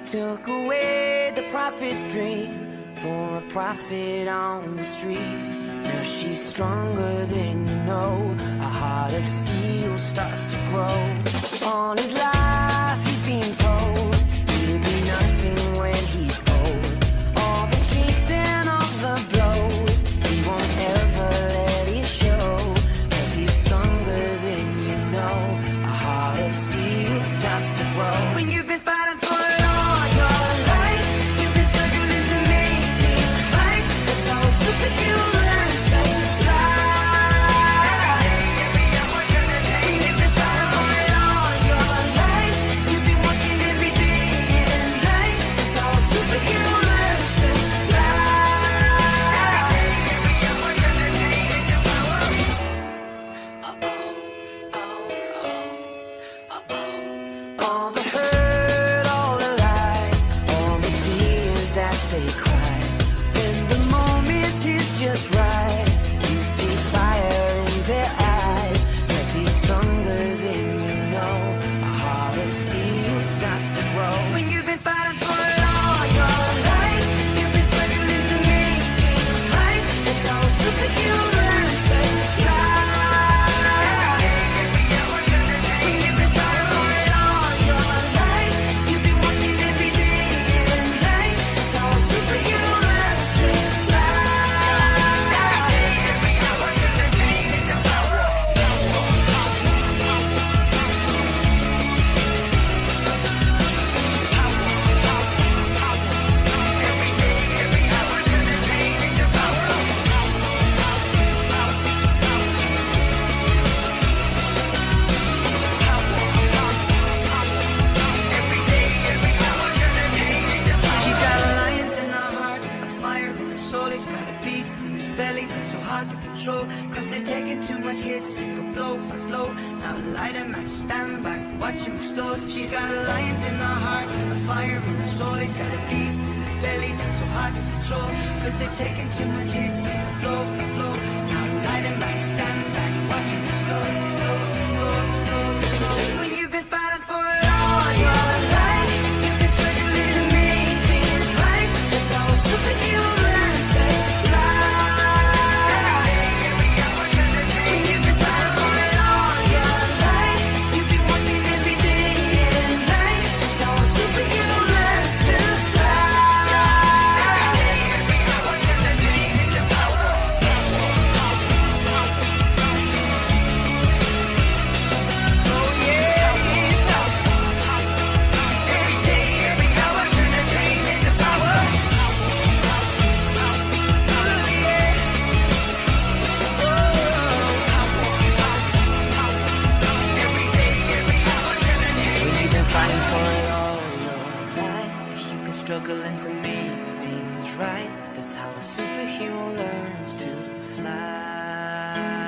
took away the prophet's dream for a prophet on the street. Now she's stronger than you know. A heart of steel starts to grow. On his life he's been told he'll be nothing when he's old. All the kicks and all the blows, he won't ever let it show. 'Cause he's stronger than you know. A heart of steel starts to grow. When you've been fighting for it all your life, you've been struggling to make things right. That's how a superhero learns to fly. When you've been fighting for it all your life, you've been working every day and night. That's how a superhero learns to fly. All the hurt, all the lies, all the tears that they cry. When the moment is just right, you see fire in their eyes. 'Cause he's stronger than you know. A heart of steel starts to grow. When you've been fighting for it all your life, you've been struggling to make things right. That's how a superhero learns to fly. When you've been fighting for it all your life, you've been working every day and night. That's how a superhero learns to fly. Every hour turn the pain into power. Every day, every hour turn the pain into power. Every day, every hour turn the pain into power. She's got a lion in her heart, a fire in her soul. He's got a beast in his belly that's so hard to control. 'Cause they've taken too much hits, they go blow by blow. Now light him match, stand back, watch him explode. She's got a lion in her heart, a fire in her soul. He's got a beast in his belly that's so hard to control. 'Cause they've taken too much hits, they go blow by blow. Now light him match, stand back, watch him explode, explode, explode, explode, explode. When you've been fighting for it all your life, you've been struggling to make things right. That's how a superhero learns to fly. Every hour turn the pain. When you've been fighting for it all your life, you've been working every day and night. That's how a superhero learns to fly. Every hour turn the pain into power. Oh yeah, Every day, every hour turn the pain into power. Every day, every hour turn the pain when you've into been fighting for it all your life, you've been struggling to make things right. That's how a superhero learns to fly.